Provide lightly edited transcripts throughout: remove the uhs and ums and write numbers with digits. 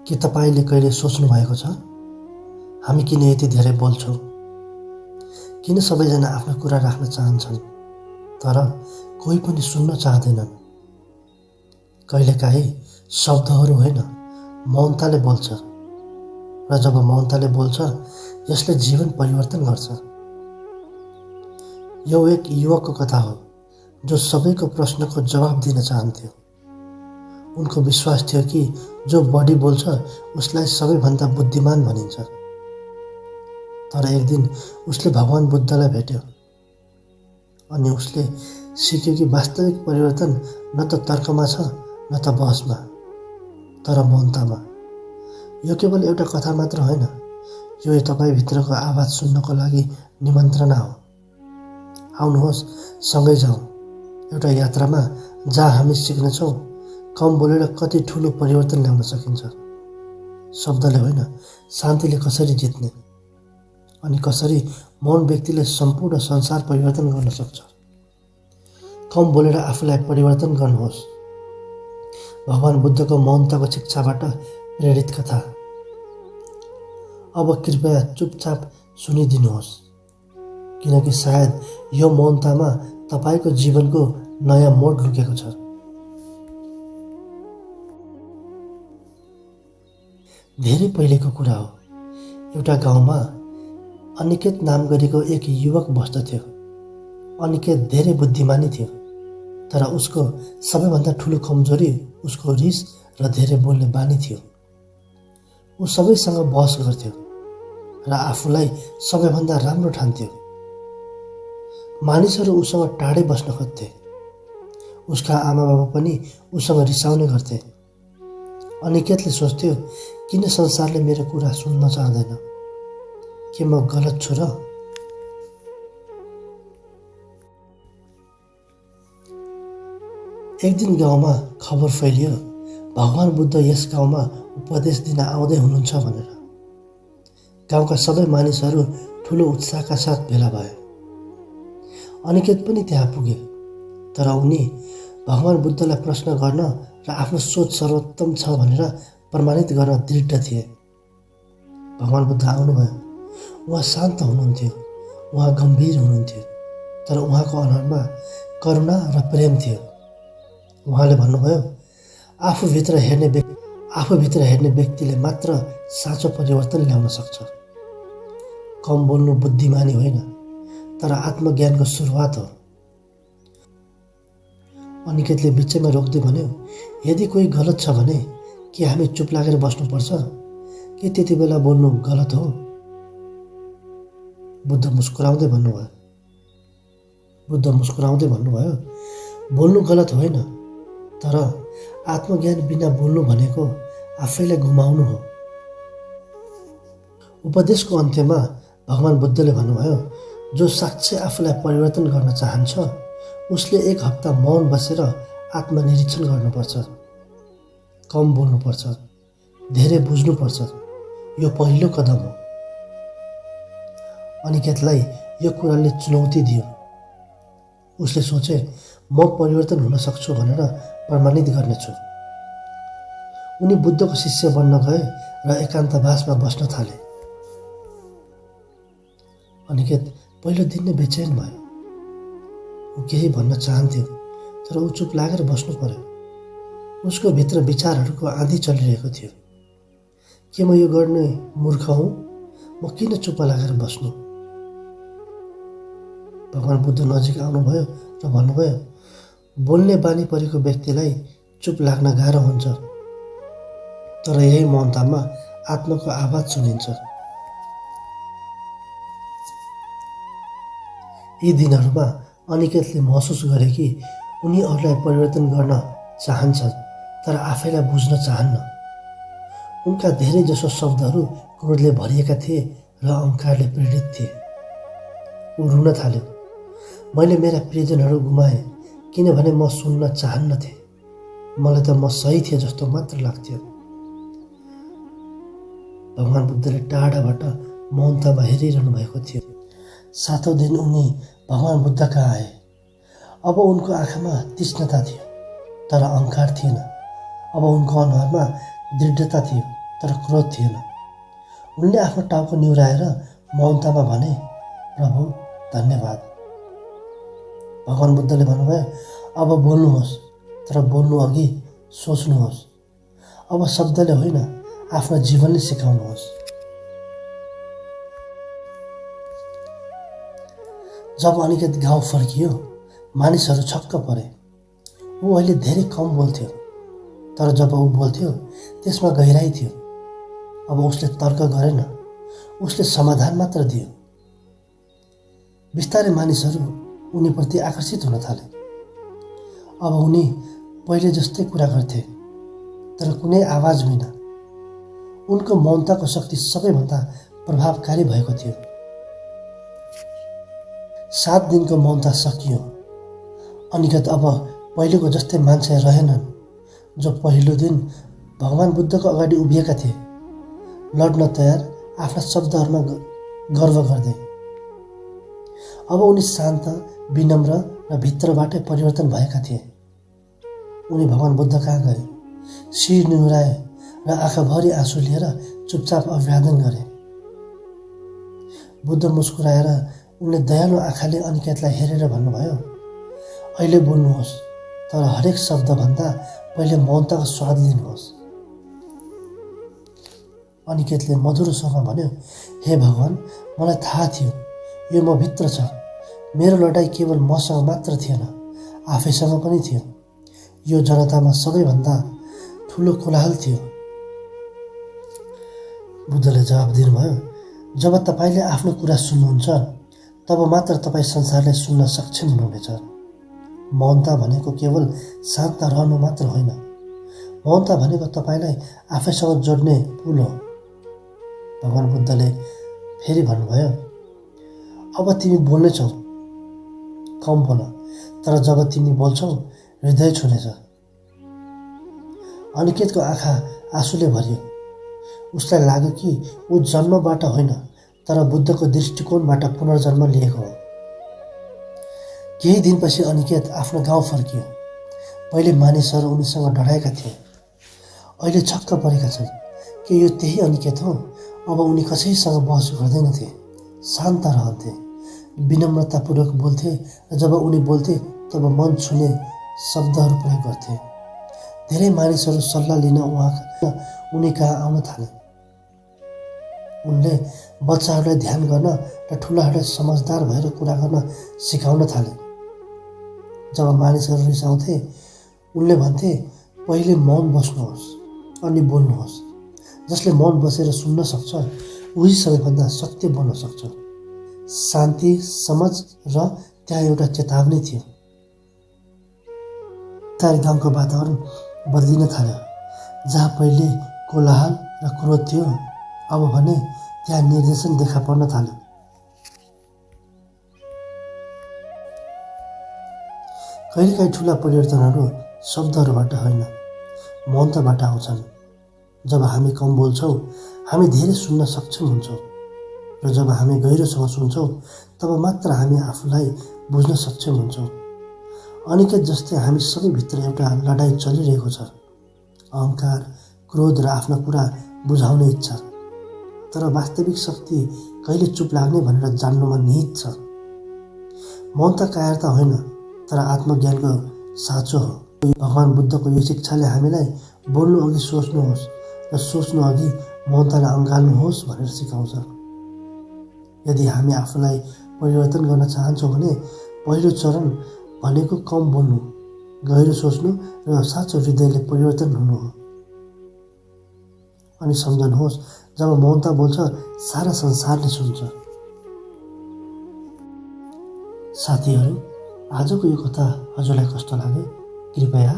के तपाईँले कहिले सोच्नु भएको छ हामी किन यति धेरै बोल्छौँ? किन सबैजना आफ्नो कुरा राख्न चाहन्छन् तर कोही पनि सुन्न चाहँदैनन्? कहिलेकाहीँ शब्दहरू होइन मौनताले बोल्छ र जब मौनताले बोल्छ यसले जीवन परिवर्तन गर्छ। यो एक युवकको कथा हो जो सबैको प्रश्नको जवाब दिन चाहन्थ्यो। उनको विश्वास थियो कि जो बढी बोल्छ उसलाई सबैभन्दा बुद्धिमान भनिन्छ। तर एक दिन उसले भगवान बुद्धलाई भेट्यो अनि उसले सिक्यो कि वास्तविक परिवर्तन न त तर्कमा छ न त बहसमा तर मौनतामा। यो केवल एउटा कथा मात्र होइन, यो तपाईँभित्रको आवाज सुन्नको लागि निमन्त्रणा हो। आउनुहोस् सँगै जाउँ एउटा यात्रामा जहाँ हामी सिक्नेछौँ कम बोलेर कति ठुलो परिवर्तन ल्याउन सकिन्छ। शब्दले होइन शान्तिले कसरी जित्ने अनि कसरी मौन व्यक्तिले सम्पूर्ण संसार परिवर्तन गर्न सक्छ। कम बोलेर आफूलाई परिवर्तन गर्नुहोस्। भगवान बुद्धको मौनताको शिक्षाबाट प्रेरित कथा। अब कृपया चुपचाप सुनिदिनुहोस् किनकि सायद यो मौनतामा तपाईँको जीवनको नयाँ मोड लुकेको छ। धेरै पहिलेको कुरा हो। एउटा गाउँमा अनिकेत नाम गरेको एक युवक बस्दथ्यो। अनिकेत धेरै बुद्धिमानी थियो तर उसको सबैभन्दा ठुलो कमजोरी उसको रिस र धेरै बोल्ने बानी थियो। ऊ सबैसँग बहस गर्थ्यो र आफूलाई सबैभन्दा राम्रो ठान्थ्यो। मानिसहरू उसँग टाढै बस्न खोज्थे। उसका आमाबाबा पनि उसँग रिसाउने गर्थे। अनिकेतले सोच्थ्यो किन संसारले मेरो कुरा सुन्न चाहँदैन? के म गलत छु र? एक दिन गाउँमा खबर फैलियो भगवान बुद्ध यस गाउँमा उपदेश दिन आउँदै हुनुहुन्छ भनेर। गाउँका सबै मानिसहरू ठुलो उत्साहका साथ भेला भए। अनिकेत पनि त्यहाँ पुगे तर उनी भगवान बुद्धलाई प्रश्न गर्न र आफ्नो सोच सर्वोत्तम छ भनेर प्रमाणित गर्न दृढ थिए। भगवान बुद्ध आउनुभयो। उहाँ शान्त हुनुहुन्थ्यो, उहाँ गम्भीर हुनुहुन्थ्यो तर उहाँको अनुहारमा करुणा र प्रेम थियो। उहाँले भन्नुभयो आफूभित्र हेर्ने व्यक्तिले मात्र साँचो परिवर्तन ल्याउन सक्छ। कम बोल्नु बुद्धिमानी होइन तर आत्मज्ञानको सुरुवात हो। अनिकेतले बिचैमा रोक्दै भन्यो यदि कोही गलत छ भने के हामी चुप लागेर बस्नुपर्छ? के त्यति बेला बोल्नु गलत हो? बुद्ध मुस्कुराउँदै भन्नुभयो बोल्नु गलत होइन तर आत्मज्ञान बिना बोल्नु भनेको आफैलाई गुमाउनु हो। उपदेशको अन्त्यमा भगवान बुद्धले भन्नुभयो जो साँच्चै आफूलाई परिवर्तन गर्न चाहन्छ उसले एक हप्ता मौन बसेर आत्मनिरीक्षण गर्नुपर्छ। कम बोल्नुपर्छ, धेरै बुझ्नुपर्छ। यो पहिलो कदम हो। अनिकेतलाई यो कुराले चुनौती दियो। उसले सोचे म परिवर्तन हुन सक्छु भनेर प्रमाणित गर्नेछु। उनी बुद्धको शिष्य बन्न गए र एकान्तवासमा बस्न थाले। अनिकेत पहिलो दिन नै बेचैन भयो। ऊ केही भन्न चाहन्थ्यो तर ऊ चुप लागेर बस्नु पर्यो। उसको भित्र विचारहरूको आँधी चलिरहेको थियो। के म यो गर्ने मूर्ख हुँ? म किन चुप लागेर बस्नु? भगवान बुद्ध नजिक आउनुभयो र भन्नुभयो बोल्ने बानी परेको व्यक्तिलाई चुप लाग्न गाह्रो हुन्छ तर यही मौनतामा आत्माको आवाज सुनिन्छ। यी दिनहरूमा अनिकेतले महसुस गरे कि उनी अरूलाई परिवर्तन गर्न चाहन्छ तर आफैलाई बुझ्न चाहन्न। उनका धेरै जसो शब्दहरू क्रोधले भरिएका थिए र अहङ्कारले प्रेरित थिए। ऊ रुन थाल्यो मैले मेरा प्रियजनहरू गुमाएँ किनभने म सुन्न चाहन्नथे। मलाई त म सही थिएँ जस्तो मात्र लाग्थ्यो। भगवान बुद्धले टाढाबाट मौनतामा हेरिरहनु भएको थियो। सातौं दिन उनी भगवान बुद्ध कहाँ आए। अब उनको आँखामा तीक्ष्णता थियो तर अहङ्कार थिएन। अब उनको अनुहारमा दृढता थियो तर क्रोध थिएन। उनले आफ्नो टाउको निहुराएर मौनतामा भने, प्रभु धन्यवाद। भगवान बुद्धले भन्नुभयो, अब बोल्नुहोस्, तर बोल्नु अघि सोच्नुहोस्। अब शब्दले होइन, आफ्नो जीवनले सिकाउनुहोस्। जब अनिकेत गाउँ फर्कियो, मानिसहरू छक्क परे। ऊ अहिले धेरै कम बोल्थ्यो, तर जब ऊ बोल्थ्यो त्यसमा गहिराई थियो। अब उसले तर्क गरेन, उसले समाधान मात्र दियो। बिस्तारै मानिसहरू उनीप्रति आकर्षित हुन थाले। अब उनी पहिले जस्तै कुरा गर्थे, तर कुनै आवाज बिना। उनको मौनताको शक्ति सबैभन्दा प्रभावकारी भएको थियो। 7 दिनको मौनता सकियो। अनिकेत अब पहिलेको जस्तै मान्छे रहेनन् जो पहिलो दिन भगवान बुद्धको अगाडि उभिएका थिए, लड्न तयार, आफ्ना शब्दहरूमा गर्व गर्दै। अब उनी शान्त, विनम्र र भित्रबाटै परिवर्तन भएका थिए। उनी भगवान बुद्ध कहाँ गए, शिर निहुराए र आँखाभरि आँसु लिएर चुपचाप अभिवादन गरे। बुद्ध मुस्कुराएर उनले दयालु आँखाले अनिकेतलाई हेरेर भन्नुभयो, अहिले बोल्नुहोस्, तर हरेक शब्दभन्दा पहिले मौनताको स्वाद लिनुहोस्। अनिकेतले मधुरो स्वरमा भन्यो, हे भगवान, मलाई थाहा थियो यो म भित्र छ। मेरो लडाईँ केवल मसँग मात्र थिएन, आफैसँग पनि थियो। यो जनतामा सबैभन्दा ठुलो कोलाहल थियो। बुद्धले जवाब दिनुभयो, जब तपाईँले आफ्नो कुरा सुन्नुहुन्छ तब मात्र तपाईँ संसारलाई सुन्न सक्षम हुनुहुनेछ। मौनता भनेको केवल शान्त रहनु मात्र होइन, मौनता भनेको तपाईँलाई आफैसँग जोड्ने पुल हो। भगवान बुद्धले फेरि भन्नुभयो, अब तिमी बोल्नेछौ, कम बोल, तर जब तिमी बोल्छौ हृदय छुनेछ। अनिकेतको आँखा आँसुले भरियो। उसलाई लाग्यो कि ऊ जन्मबाट होइन, तर बुद्धको दृष्टिकोणबाट पुनर्जन्म लिएको हो। केही दिनपछि अनिकेत आफ्नो गाउँ फर्कियो। पहिले मानिसहरू उनीसँग डराएका थिए, अहिले छक्क परेका छन् कि यो त्यही अनिकेत हो। अब उनी कसैसँग बहस गर्दैनथे, शान्त रहन्थे, विनम्रतापूर्वक बोल्थे र जब उनी बोल्थे तब मन छुने शब्दहरू प्रयोग गर्थे। धेरै मानिसहरू सल्लाह लिन उनी कहाँ आउन थाले। उनले बच्चाहरूलाई ध्यान गर्न र ठुलाहरूलाई समझदार भएर कुरा गर्न सिकाउन थाले। जब मानिसहरू रिसाउँथे उनले भन्थे, पहिले मौन बस्नुहोस् अनि बोल्नुहोस्। जसले मौन बसेर सुन्न सक्छ उही सबैभन्दा सत्य बोल्न सक्छ। शान्ति, समझ र त्यहाँ एउटा चेतावनी थियो। तार गाउँको वातावरण बदलिन थाल्यो। जहाँ पहिले कोलाहल र क्रोध थियो, अब भने त्यहाँ निर्देशन देखा पर्न थाल्यो। कहिलेकाहीँ ठुला परिवर्तनहरू शब्दहरूबाट होइन, मौनताबाट आउँछन्। जब हामी कम बोल्छौँ हामी धेरै सुन्न सक्षम हुन्छौँ, र जब हामी गहिरोसँग सुन्छौँ तब मात्र हामी आफूलाई बुझ्न सक्षम हुन्छौँ। अनिकेत जस्तै हामी सबैभित्र एउटा लडाईँ चलिरहेको छ, अहङ्कार, क्रोध र आफ्नो कुरा बुझाउने इच्छा। तर वास्तविक शक्ति कहिले चुप लाग्ने भनेर जान्नुमा निहित छ। मौनता कायरता होइन, तर आत्मज्ञानको साँचो हो। भगवान बुद्धको यो शिक्षाले हामीलाई बोल्नु अघि सोच्नुहोस् र सोच्नु अघि मौनतालाई अँगाल्नुहोस् भनेर सिकाउँछ। यदि हामी आफूलाई परिवर्तन गर्न चाहन्छौँ भने पहिलो चरण भनेको कम बोल्नु, गहिरो सोच्नु र साँचो हृदयले परिवर्तन हुनु हो। अनि सम्झनुहोस्, जब मौनता बोल्छ सारा संसारले सुन्छ। साथीहरू, आजको यो कथा हजुरलाई कस्तो लाग्यो कृपया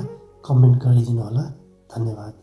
कमेन्ट गरिदिनु होला। धन्यवाद।